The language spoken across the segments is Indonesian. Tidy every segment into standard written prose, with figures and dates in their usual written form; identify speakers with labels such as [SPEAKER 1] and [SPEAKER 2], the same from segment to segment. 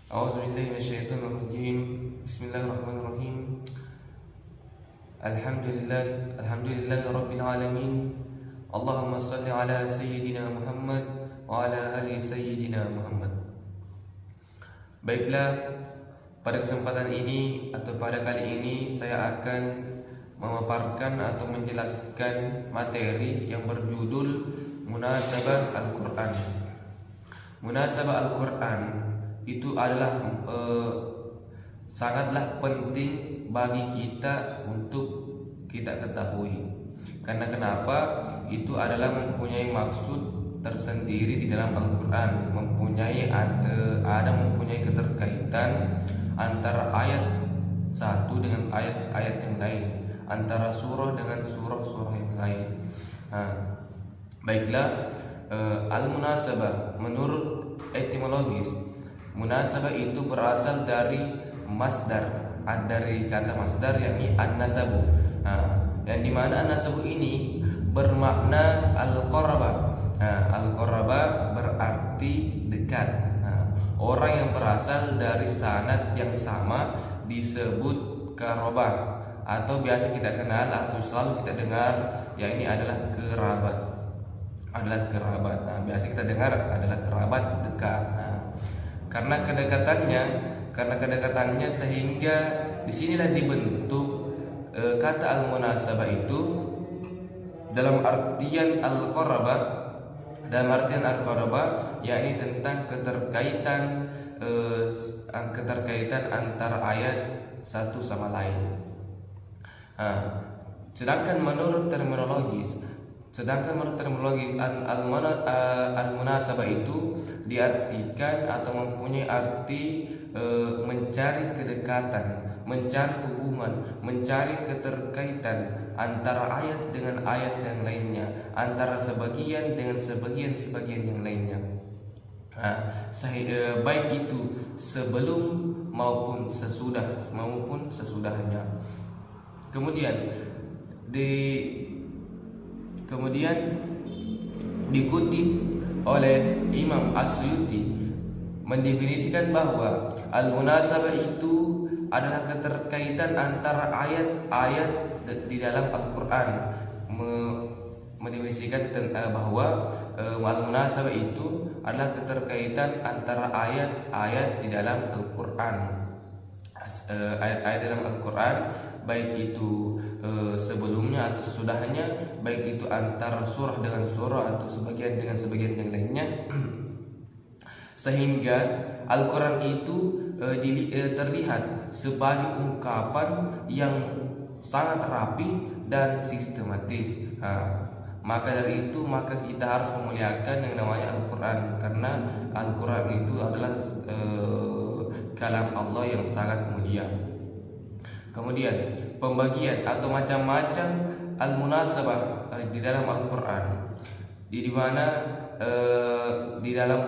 [SPEAKER 1] A'udzubillahi Bismillahirrahmanirrahim. Alhamdulillahi Rabbil Alamin. Allahumma salli ala Sayyidina Muhammad wa ala ali Sayyidina Muhammad. Baiklah, pada kesempatan ini atau pada kali ini saya akan memaparkan atau menjelaskan materi yang berjudul Munasabah Al-Quran. Munasabah Al-Quran itu adalah sangatlah penting bagi kita untuk kita ketahui. Karena kenapa? Itu adalah mempunyai maksud tersendiri di dalam Al-Quran, mempunyai keterkaitan antara ayat satu dengan ayat-ayat yang lain, antara surah dengan surah-surah yang lain. Baiklah, al-munasabah menurut etimologis, munasabah itu berasal dari masdar, dari kata masdar yakni an-nasabu. Yang dimana an-nasabu ini bermakna al-qarabah. Al-qarabah berarti dekat. Orang yang berasal dari sanad yang sama disebut qarabah, atau biasa kita kenal atau selalu kita dengar, yakni adalah kerabat. Biasa kita dengar adalah kerabat dekat. Karena kedekatannya sehingga disinilah dibentuk kata al-munasabah itu dalam artian al-qarabah. Yakni tentang keterkaitan antara ayat satu sama lain. Sedangkan menurut terminologis al-munasabah itu diartikan atau mempunyai arti mencari kedekatan, mencari hubungan, mencari keterkaitan antara ayat dengan ayat yang lainnya, antara sebagian dengan sebagian yang lainnya. Baik itu sebelum maupun sesudahnya. Kemudian dikutip oleh Imam Asyuti mendefinisikan bahwa al-munasabah itu adalah keterkaitan antara ayat-ayat di dalam Al-Quran. Mendefinisikan bahwa al-munasabah itu adalah keterkaitan antara ayat-ayat di dalam Al-Quran. Ayat-ayat dalam Al-Quran, baik itu sebelumnya atau sesudahnya, baik itu antara surah dengan surah atau sebagian dengan sebagian yang lainnya, sehingga Al-Quran itu terlihat sebagai ungkapan yang sangat rapi dan sistematis. Maka kita harus memuliakan yang namanya Al-Quran, karena Al-Quran itu adalah kalam Allah yang sangat mulia. Kemudian pembagian atau macam-macam al-munasabah di dalam Al-Quran, di mana di dalam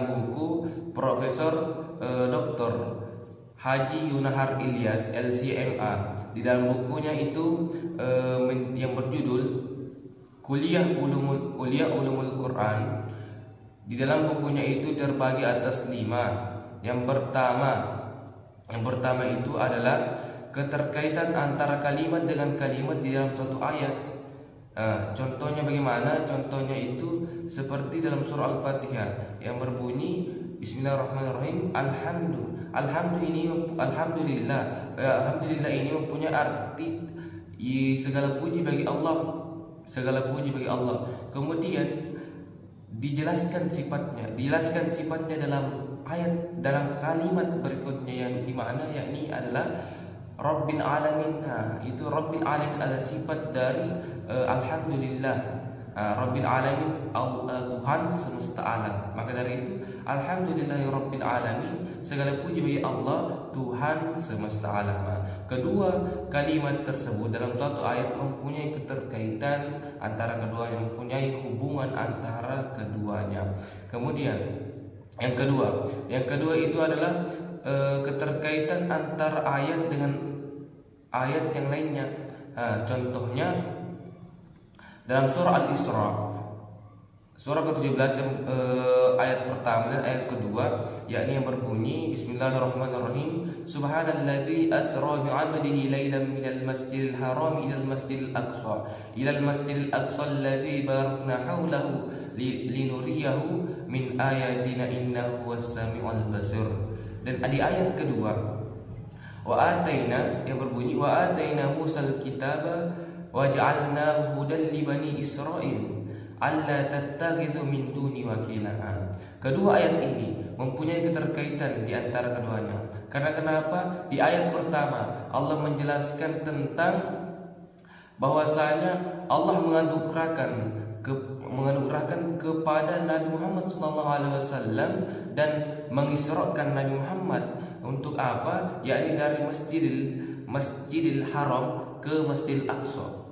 [SPEAKER 1] buku Profesor Dr. Haji Yunahar Ilyas LCMA, di dalam bukunya itu yang berjudul Kuliah Ulumul Quran. Di dalam bukunya itu terbagi atas 5. Yang pertama itu adalah keterkaitan antara kalimat dengan kalimat di dalam suatu ayat. Contohnya bagaimana? Contohnya itu seperti dalam surah Al-Fatihah yang berbunyi Bismillahirrahmanirrahim. Alhamdulillah ini mempunyai arti segala puji bagi Allah. Kemudian dijelaskan sifatnya dalam kalimat berikutnya, yang dimana yakni adalah Rabbil Alamin. Itu Rabbil Alamin adalah sifat dari Alhamdulillah. Rabbil Alamin, Tuhan semesta alam. Maka dari itu Alhamdulillahi Rabbil Alamin, segala puji bagi Allah, Tuhan semesta alam. Kedua, kalimat tersebut dalam suatu ayat mempunyai keterkaitan antara keduanya, mempunyai hubungan antara keduanya. Kemudian yang kedua itu adalah keterkaitan antara ayat dengan ayat yang lainnya. Contohnya dalam surah Al-Isra, surah ke-17 ayat pertama dan ayat kedua, yakni yang berbunyi Bismillahirrahmanirrahim, Subhanalladzi asra bi'abdihi lailan minal masjidil haram ilal masjidil aqsa alladzi barakna haulahu linuriyahu min ayatina innahu was-sami'ul basir. Dan di ayat kedua yang berbunyi wa ataina Musal kitaba wa ja'alnahu hudan li bani Israil alla tattakhidhu min duni wakila. Kedua ayat ini mempunyai keterkaitan di antara keduanya. Karena kenapa? Di ayat pertama Allah menjelaskan tentang bahwasanya Allah menganugerahkan kepada Nabi Muhammad SAW dan mengisrakan Nabi Muhammad untuk apa? Yakni dari Masjidil Haram ke Masjidil Aqsa.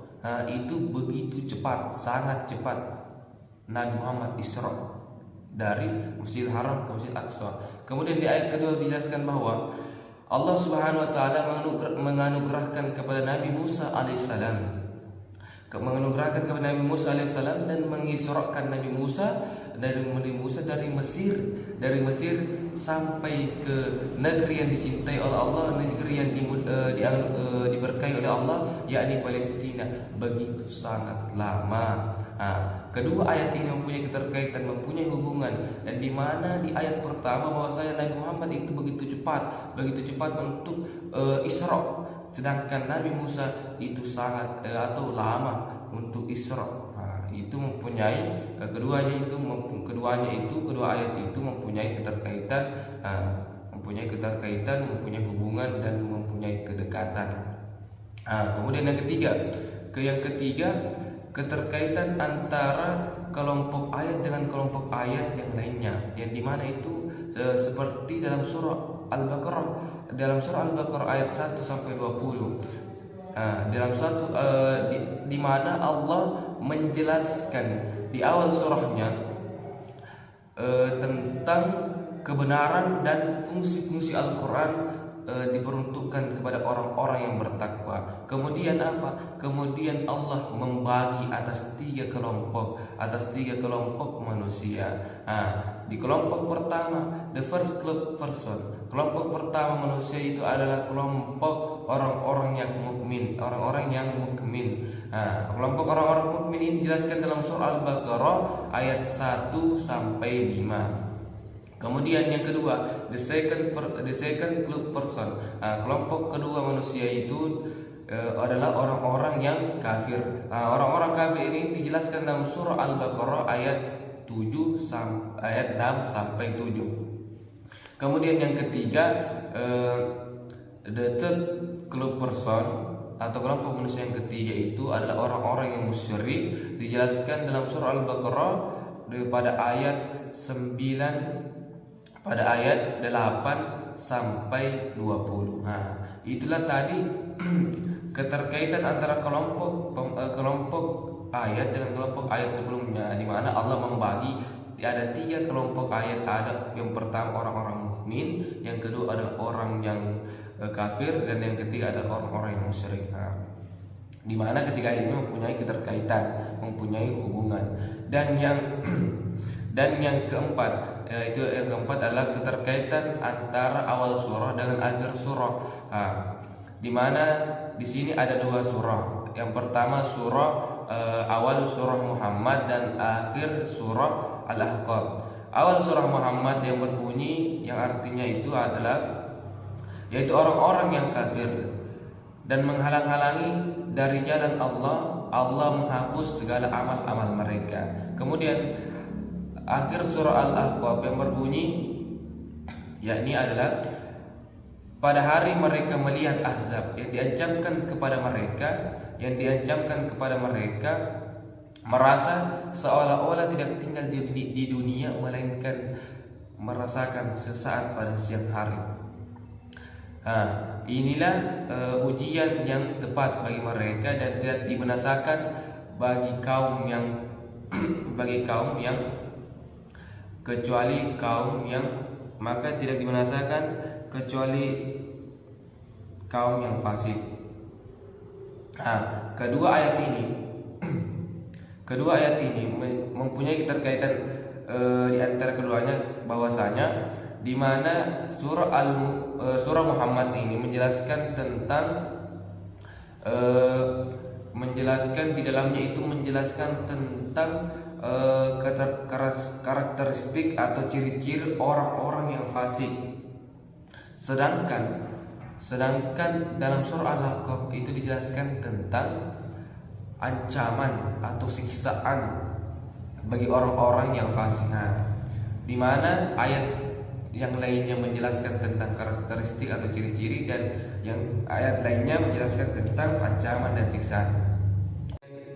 [SPEAKER 1] Itu begitu cepat, sangat cepat Nabi Muhammad Isra dari Masjidil Haram ke Masjidil Aqsa. Kemudian di ayat kedua dijelaskan bahwa Allah Subhanahu wa taala menganugerahkan kepada Nabi Musa alaihissalam dan mengisrakan Nabi Musa dari Mesir sampai ke negeri yang dicintai oleh Allah, negeri yang diberkahi oleh Allah, yakni Palestina. Begitu sangat lama. Kedua ayat ini mempunyai keterkaitan, mempunyai hubungan, dan di mana di ayat pertama bahwasanya Nabi Muhammad itu begitu cepat untuk Isra, sedangkan Nabi Musa itu sangat atau lama untuk Isra. Itu mempunyai kedua ayat itu mempunyai keterkaitan, mempunyai hubungan dan mempunyai kedekatan. Kemudian yang ketiga keterkaitan antara kelompok ayat dengan kelompok ayat yang lainnya, yang dimana itu seperti dalam surah Al-Baqarah ayat 1 sampai 20. Di mana Allah menjelaskan di awal surahnya tentang kebenaran dan fungsi-fungsi Al-Quran diperuntukkan kepada orang-orang yang bertakwa. Kemudian apa? Kemudian Allah membagi atas tiga kelompok manusia. Di kelompok pertama, the first person, kelompok pertama manusia itu adalah kelompok orang-orang yang mukmin. Kelompok orang-orang mukmin ini dijelaskan dalam surah Al-Baqarah ayat 1 sampai 5. Kemudian yang kedua, the second person, kelompok kedua manusia itu adalah orang-orang yang kafir. Orang-orang kafir ini dijelaskan dalam surah Al-Baqarah ayat 6 sampai 7. Kemudian yang ketiga, the third person atau kelompok manusia yang ketiga itu adalah orang-orang yang musyrik, dijelaskan dalam surah Al-Baqarah pada ayat 8 sampai 20. Itulah tadi keterkaitan antara kelompok ayat dengan kelompok ayat sebelumnya, di mana Allah membagi ada tiga kelompok ayat. Ada yang pertama orang-orang mukmin, yang kedua adalah orang yang kafir, dan yang ketiga adalah orang-orang yang musyrik. Di mana ketiga ini mempunyai keterkaitan, mempunyai hubungan. Dan yang keempat adalah keterkaitan antara awal surah dengan akhir surah. Di mana di sini ada dua surah. Yang pertama awal surah Muhammad dan akhir surah Al-Ahqaf. Awal surah Muhammad yang berbunyi, yang artinya itu adalah yaitu orang-orang yang kafir dan menghalang-halangi dari jalan Allah. Allah menghapus segala amal-amal mereka. Kemudian akhir surah Al-Ahqaf yang berbunyi, yakni adalah pada hari mereka melihat Ahzab yang diancamkan kepada mereka merasa seolah-olah tidak tinggal di dunia, melainkan merasakan sesaat pada siang hari. Inilah ujian yang tepat bagi mereka dan tidak dibinasakan bagi kaum yang kecuali kaum yang fasik. Kedua ayat ini mempunyai keterkaitan di antara keduanya bahwasanya di mana surah Muhammad ini menjelaskan tentang menjelaskan di dalamnya itu menjelaskan tentang karakteristik atau ciri-ciri orang-orang yang fasik. Sedangkan dalam surah Al-Ahqaf itu dijelaskan tentang ancaman atau siksaan bagi orang-orang yang fasik. Di mana ayat yang lainnya menjelaskan tentang karakteristik atau ciri-ciri, dan yang ayat lainnya menjelaskan tentang ancaman dan siksaan.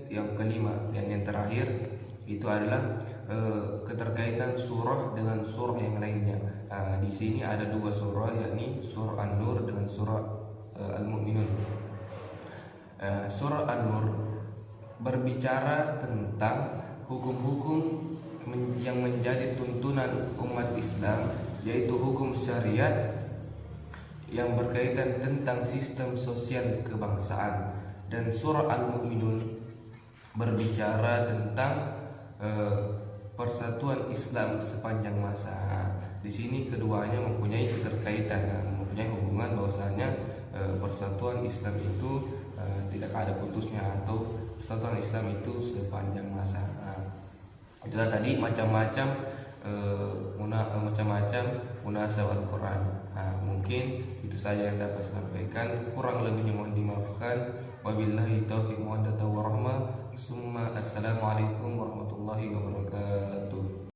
[SPEAKER 1] Yang kelima dan yang terakhir itu adalah keterkaitan surah dengan surah yang lainnya. Di sini ada dua surah, yakni surah An-Nur dengan surah Al-Mu'minun. Surah An-Nur berbicara tentang hukum-hukum yang menjadi tuntunan umat Islam, yaitu hukum syariat yang berkaitan tentang sistem sosial kebangsaan. Dan surah Al-Mu'minun berbicara tentang persatuan Islam sepanjang masa. Di sini keduanya mempunyai keterkaitan, mempunyai hubungan, bahwasanya persatuan Islam itu tidak ada putusnya, atau persatuan Islam itu sepanjang masa. Itulah tadi macam-macam munasabah Al-Quran. Mungkin itu saja yang dapat saya sampaikan. Kurang lebihnya mohon dimaafkan. Wabillahi taufiq wa hidayah. Assalamualaikum warahmatullahi wabarakatuh.